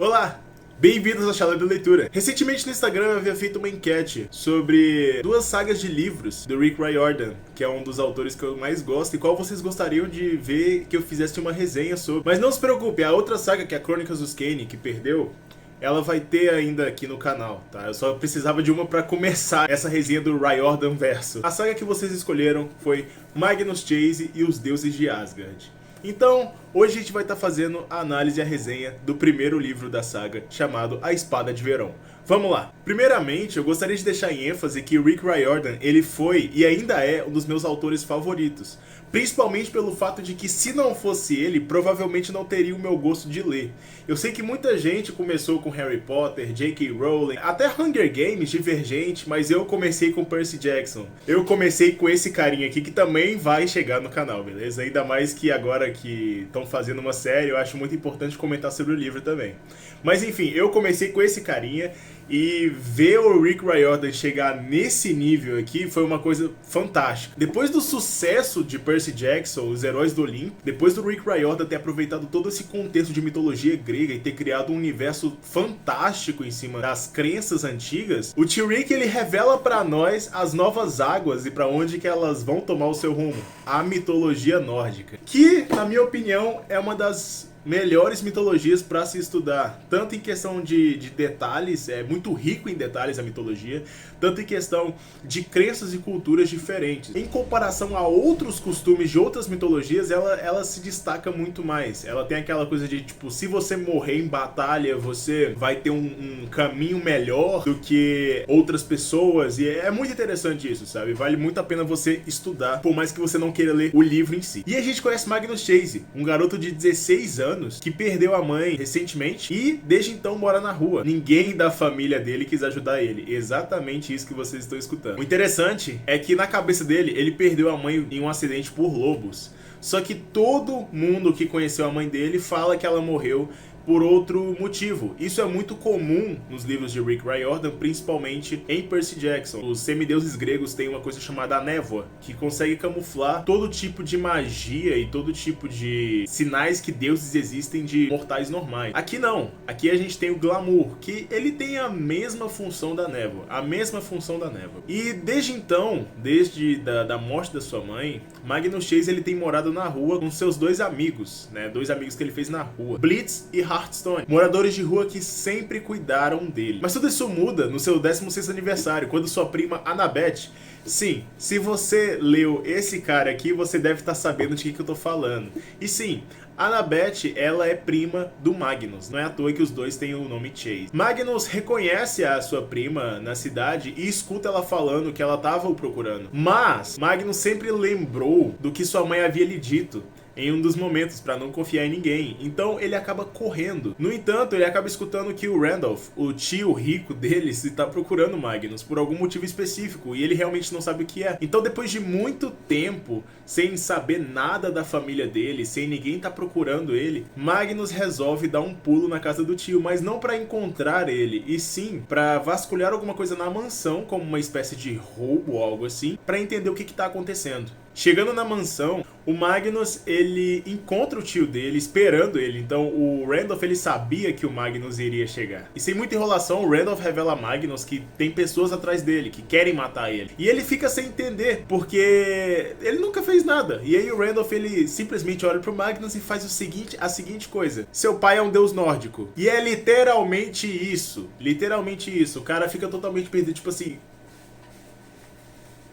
Olá! Bem-vindos ao Sala de Leitura. Recentemente no Instagram eu havia feito uma enquete sobre duas sagas de livros do Rick Riordan, que é um dos autores que eu mais gosto e qual vocês gostariam de ver que eu fizesse uma resenha sobre. Mas não se preocupe, a outra saga, que é a Crônicas dos Kane, que perdeu, ela vai ter ainda aqui no canal, tá? Eu só precisava de uma pra começar essa resenha do Riordan verso. A saga que vocês escolheram foi Magnus Chase e os Deuses de Asgard. Então, hoje a gente vai estar fazendo a análise e a resenha do primeiro livro da saga, chamado A Espada de Verão. Vamos lá! Primeiramente, eu gostaria de deixar em ênfase que Rick Riordan, ele foi e ainda é um dos meus autores favoritos. Principalmente pelo fato de que, se não fosse ele, provavelmente não teria o meu gosto de ler. Eu sei que muita gente começou com Harry Potter, J.K. Rowling, até Hunger Games, Divergente, mas eu comecei com Percy Jackson. Eu comecei com esse carinha aqui que também vai chegar no canal, beleza? Ainda mais que agora que estão fazendo uma série, eu acho muito importante comentar sobre o livro também. Mas enfim, eu comecei com esse carinha e ver o Rick Riordan chegar nesse nível aqui foi uma coisa fantástica. Depois do sucesso de Percy Jackson, Os Heróis do Olimpo, depois do Rick Riordan ter aproveitado todo esse contexto de mitologia grega e ter criado um universo fantástico em cima das crenças antigas, o tio Rick, ele revela pra nós as novas águas e pra onde que elas vão tomar o seu rumo. A mitologia nórdica, que, na minha opinião, é uma das melhores mitologias para se estudar, tanto em questão de detalhes, é muito rico em detalhes a mitologia, tanto em questão de crenças e culturas diferentes. Em comparação a outros costumes de outras mitologias, ela se destaca muito mais. Ela tem aquela coisa de, tipo, se você morrer em batalha, você vai ter um caminho melhor do que outras pessoas, e é muito interessante isso, sabe? Vale muito a pena você estudar, por mais que você não queira ler o livro em si. E a gente conhece Magnus Chase, um garoto de 16 anos, que perdeu a mãe recentemente e desde então mora na rua. Ninguém da família dele quis ajudar ele. Exatamente isso que vocês estão escutando. O interessante é que na cabeça dele, ele perdeu a mãe em um acidente por lobos. Só que todo mundo que conheceu a mãe dele fala que ela morreu por outro motivo. Isso é muito comum nos livros de Rick Riordan, principalmente em Percy Jackson. Os semideuses gregos têm uma coisa chamada a névoa, que consegue camuflar todo tipo de magia e todo tipo de sinais que deuses existem de mortais normais. Aqui não. Aqui a gente tem o glamour, que ele tem a mesma função da névoa. A mesma função da névoa. E desde então, desde da morte da sua mãe, Magnus Chase, ele tem morado na rua com seus dois amigos, né? Dois amigos que ele fez na rua, Blitz e Hearthstone, moradores de rua que sempre cuidaram dele. Mas tudo isso muda no seu 16º aniversário, quando sua prima Annabeth... Sim, se você leu esse cara aqui, você deve estar sabendo de que eu tô falando. E sim, Annabeth, ela é prima do Magnus. Não é à toa que os dois têm o nome Chase. Magnus reconhece a sua prima na cidade e escuta ela falando que ela estava o procurando. Mas Magnus sempre lembrou do que sua mãe havia lhe dito em um dos momentos, para não confiar em ninguém. Então ele acaba correndo. No entanto, ele acaba escutando que o Randolph, o tio rico dele, está procurando Magnus por algum motivo específico, e ele realmente não sabe o que é. Então, depois de muito tempo, sem saber nada da família dele, sem ninguém estar procurando ele, Magnus resolve dar um pulo na casa do tio, mas não para encontrar ele, e sim para vasculhar alguma coisa na mansão, como uma espécie de roubo ou algo assim, para entender o que está acontecendo. Chegando na mansão, o Magnus, ele encontra o tio dele esperando ele. Então o Randolph, ele sabia que o Magnus iria chegar. E sem muita enrolação, o Randolph revela a Magnus que tem pessoas atrás dele, que querem matar ele. E ele fica sem entender, porque ele nunca fez nada. E aí o Randolph, ele simplesmente olha pro Magnus e faz a seguinte coisa: seu pai é um deus nórdico. E é literalmente isso. Literalmente isso. O cara fica totalmente perdido, tipo assim...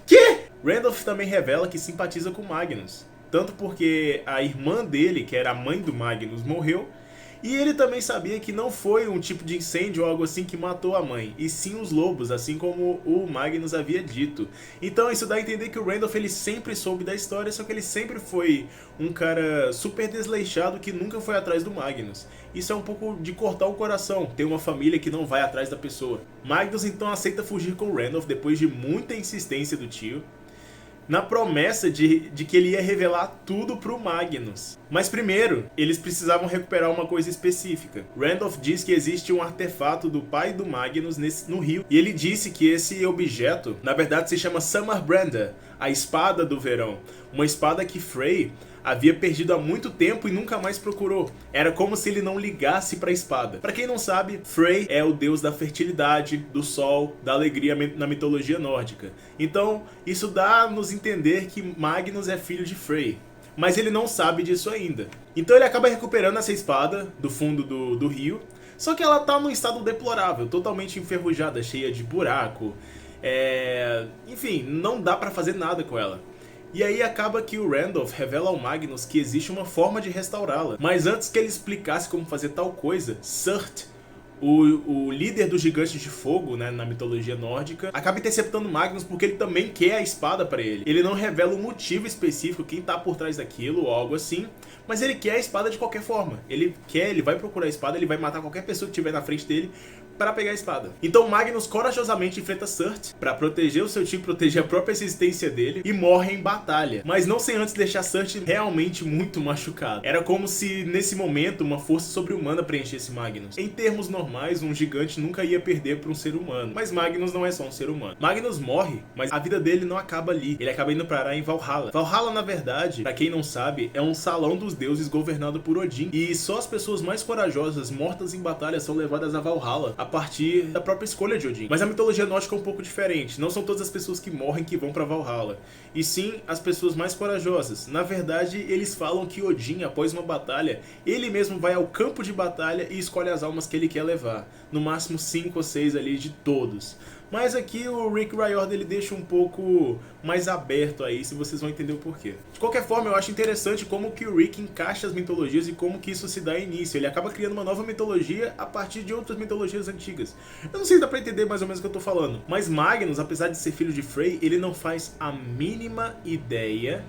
Quê? Randolph também revela que simpatiza com Magnus, tanto porque a irmã dele, que era a mãe do Magnus, morreu, e ele também sabia que não foi um tipo de incêndio ou algo assim que matou a mãe, e sim os lobos, assim como o Magnus havia dito. Então isso dá a entender que o Randolph, ele sempre soube da história, só que ele sempre foi um cara super desleixado que nunca foi atrás do Magnus. Isso é um pouco de cortar o coração, ter uma família que não vai atrás da pessoa. Magnus então aceita fugir com o Randolph depois de muita insistência do tio, na promessa de que ele ia revelar tudo pro Magnus. Mas primeiro, eles precisavam recuperar uma coisa específica. Randolph diz que existe um artefato do pai do Magnus no rio, e ele disse que esse objeto, na verdade, se chama Summerbrander, a Espada do Verão. Uma espada que Frey havia perdido há muito tempo e nunca mais procurou. Era como se ele não ligasse para a espada. Para quem não sabe, Frey é o deus da fertilidade, do sol, da alegria na mitologia nórdica. Então, isso dá a nos entender que Magnus é filho de Frey. Mas ele não sabe disso ainda. Então ele acaba recuperando essa espada do fundo do rio. Só que ela tá num estado deplorável, totalmente enferrujada, cheia de buraco. Enfim, não dá pra fazer nada com ela. E aí acaba que o Randolph revela ao Magnus que existe uma forma de restaurá-la. Mas antes que ele explicasse como fazer tal coisa, Surt, o líder dos gigantes de fogo, né, na mitologia nórdica, acaba interceptando Magnus porque ele também quer a espada pra ele. Ele não revela o motivo específico, quem tá por trás daquilo ou algo assim, mas ele quer a espada de qualquer forma. Ele vai procurar a espada, ele vai matar qualquer pessoa que estiver na frente dele para pegar a espada. Então Magnus corajosamente enfrenta Surt para proteger o seu time, proteger a própria existência dele e morre em batalha. Mas não sem antes deixar Surt realmente muito machucado. Era como se nesse momento uma força sobre-humana preenchesse Magnus. Em termos normais, um gigante nunca ia perder para um ser humano. Mas Magnus não é só um ser humano. Magnus morre, mas a vida dele não acaba ali. Ele acaba indo parar em Valhalla. Valhalla, na verdade, para quem não sabe, é um salão dos deuses governado por Odin. E só as pessoas mais corajosas mortas em batalha são levadas a Valhalla a partir da própria escolha de Odin. Mas a mitologia nórdica é um pouco diferente. Não são todas as pessoas que morrem que vão pra Valhalla, e sim as pessoas mais corajosas. Na verdade, eles falam que Odin, após uma batalha, ele mesmo vai ao campo de batalha e escolhe as almas que ele quer levar. No máximo 5 ou 6 ali de todos. Mas aqui o Rick Riordan ele deixa um pouco mais aberto aí, se vocês vão entender o porquê. De qualquer forma, eu acho interessante como que o Rick encaixa as mitologias e como que isso se dá início. Ele acaba criando uma nova mitologia a partir de outras mitologias antigas. Eu não sei se dá pra entender mais ou menos o que eu tô falando, mas Magnus, apesar de ser filho de Frey, ele não faz a mínima ideia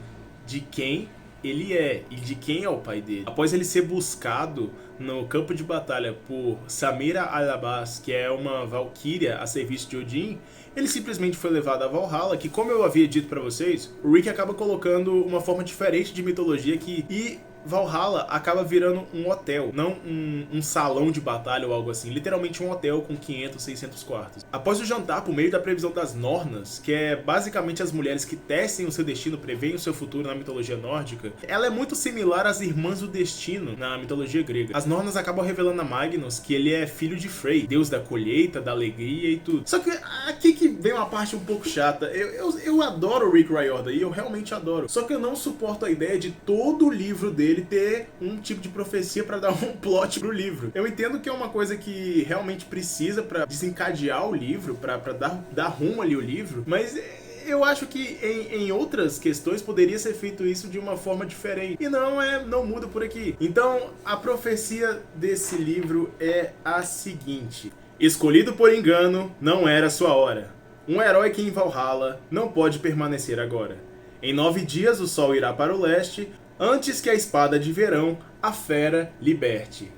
de quem ele é e de quem é o pai dele. Após ele ser buscado no campo de batalha por Samira Alabas, que é uma valquíria a serviço de Odin, ele simplesmente foi levado a Valhalla, que, como eu havia dito pra vocês, o Rick acaba colocando uma forma diferente de mitologia e Valhalla acaba virando um hotel, não um salão de batalha ou algo assim, literalmente um hotel com 500, 600 quartos. Após o jantar, por meio da previsão das Nornas, que é basicamente as mulheres que tecem o seu destino, preveem o seu futuro na mitologia nórdica, ela é muito similar às Irmãs do Destino na mitologia grega. As Nornas acabam revelando a Magnus que ele é filho de Frey, deus da colheita, da alegria e tudo. Só que aqui que vem uma parte um pouco chata. Eu adoro o Rick Riordan e eu realmente adoro. Só que eu não suporto a ideia de todo o livro dele ter um tipo de profecia pra dar um plot pro livro. Eu entendo que é uma coisa que realmente precisa pra desencadear o livro, pra dar rumo ali ao livro, mas eu acho que em outras questões poderia ser feito isso de uma forma diferente. E não muda por aqui. Então, a profecia desse livro é a seguinte: escolhido por engano, não era sua hora. Um herói que em Valhalla não pode permanecer agora. Em 9 dias o sol irá para o leste, antes que a espada de verão a fera liberte.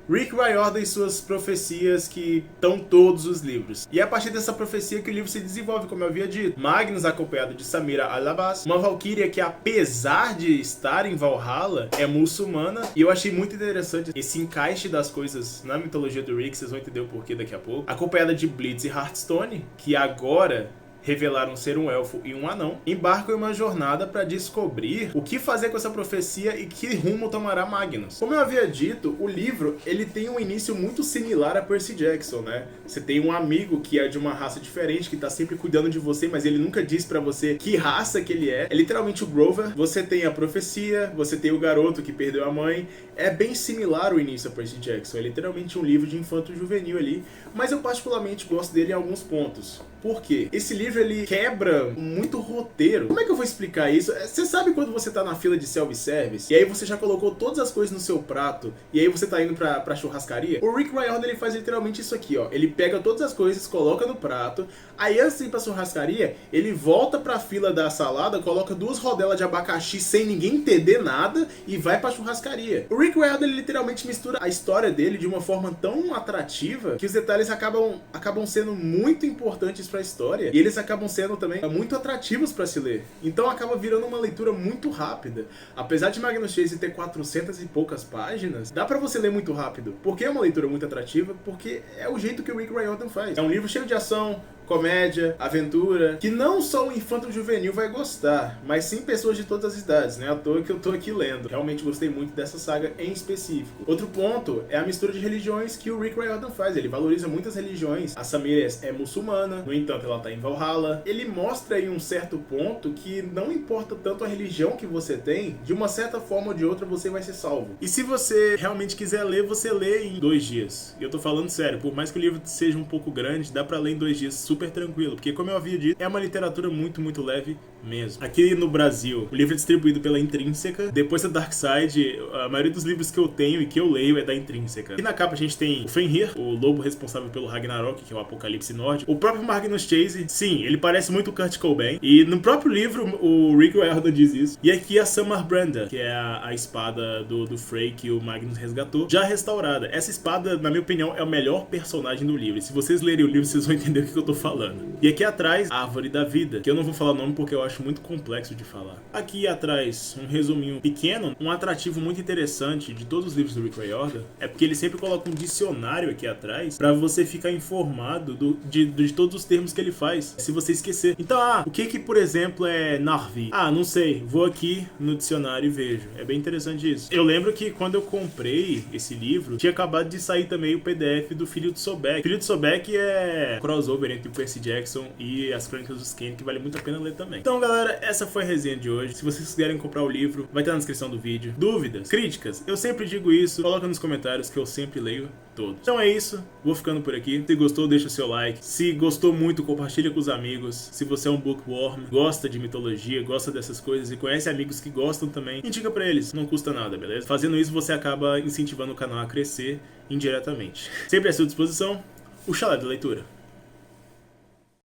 Rick Riordan e suas profecias que estão todos os livros. E é a partir dessa profecia que o livro se desenvolve, como eu havia dito. Magnus, acompanhado de Samira Alabas, uma valquíria que, apesar de estar em Valhalla, é muçulmana. E eu achei muito interessante esse encaixe das coisas na mitologia do Rick, vocês vão entender o porquê daqui a pouco. Acompanhada de Blitz e Hearthstone, que agora revelaram ser um elfo e um anão, embarcam em uma jornada para descobrir o que fazer com essa profecia e que rumo tomará Magnus. Como eu havia dito, o livro ele tem um início muito similar a Percy Jackson, né? Você tem um amigo que é de uma raça diferente, que tá sempre cuidando de você, mas ele nunca diz pra você que raça que ele é. É literalmente o Grover. Você tem a profecia, você tem o garoto que perdeu a mãe. É bem similar o início a Percy Jackson. É literalmente um livro de infanto-juvenil ali, mas eu particularmente gosto dele em alguns pontos. Por quê? Esse livro ele quebra muito roteiro. Como é que eu vou explicar isso? Você sabe quando você tá na fila de self-service e aí você já colocou todas as coisas no seu prato e aí você tá indo pra churrascaria? O Rick Riordan ele faz literalmente isso aqui, ó. Ele pega todas as coisas, coloca no prato, aí antes de ir pra churrascaria, ele volta pra fila da salada, coloca 2 rodelas de abacaxi sem ninguém entender nada e vai pra churrascaria. O Rick Riordan ele literalmente mistura a história dele de uma forma tão atrativa que os detalhes acabam sendo muito importantes pra história e eles acabam sendo também muito atrativos pra se ler. Então acaba virando uma leitura muito rápida. Apesar de Magnus Chase ter 400 e poucas páginas, dá pra você ler muito rápido. Por que é uma leitura muito atrativa? Porque é o jeito que o Rick Riordan faz. É um livro cheio de ação, comédia, aventura, que não só o infanto-juvenil vai gostar, mas sim pessoas de todas as idades, né? À toa que eu tô aqui lendo. Realmente gostei muito dessa saga em específico. Outro ponto é a mistura de religiões que o Rick Riordan faz. Ele valoriza muitas religiões. A Samira é muçulmana, no entanto ela tá em Valhalla. Ele mostra em um certo ponto que não importa tanto a religião que você tem, de uma certa forma ou de outra você vai ser salvo. E se você realmente quiser ler, você lê em 2 dias. E eu tô falando sério, por mais que o livro seja um pouco grande, dá pra ler em 2 dias super tranquilo, porque como eu havia dito, é uma literatura muito leve mesmo. Aqui no Brasil, o livro é distribuído pela Intrínseca. Depois da Dark Side, a maioria dos livros que eu tenho e que eu leio é da Intrínseca. E na capa a gente tem o Fenrir, o lobo responsável pelo Ragnarok, que é o apocalipse nórdico. O próprio Magnus Chase, sim, ele parece muito Kurt Cobain. E no próprio livro, o Rick Riordan diz isso. E aqui a Samarbranda, que é a espada do Frey que o Magnus resgatou, já restaurada. Essa espada, na minha opinião, é o melhor personagem do livro. E se vocês lerem o livro, vocês vão entender o que eu tô falando. E aqui atrás, a Árvore da Vida, que eu não vou falar o nome porque eu acho muito complexo de falar. Aqui atrás, um resuminho pequeno, um atrativo muito interessante de todos os livros do Rick Riordan é porque ele sempre coloca um dicionário aqui atrás pra você ficar informado de todos os termos que ele faz, se você esquecer. Então, o que por exemplo é Narvi? Não sei, vou aqui no dicionário e vejo. É bem interessante isso. Eu lembro que quando eu comprei esse livro, tinha acabado de sair também o PDF do Filho de Sobek. Filho de Sobek é crossover entre o Percy Jackson e as Crônicas dos Kane, que vale muito a pena ler também. Então, galera, essa foi a resenha de hoje. Se vocês quiserem comprar o livro, vai estar na descrição do vídeo. Dúvidas, críticas, eu sempre digo isso, coloca nos comentários que eu sempre leio todos. Então é isso, vou ficando por aqui. Se gostou, deixa o seu like. Se gostou muito, compartilha com os amigos. Se você é um bookworm, gosta de mitologia, gosta dessas coisas e conhece amigos que gostam também, indica pra eles, não custa nada, beleza? Fazendo isso, você acaba incentivando o canal a crescer indiretamente. Sempre à sua disposição, o Chalé da Leitura.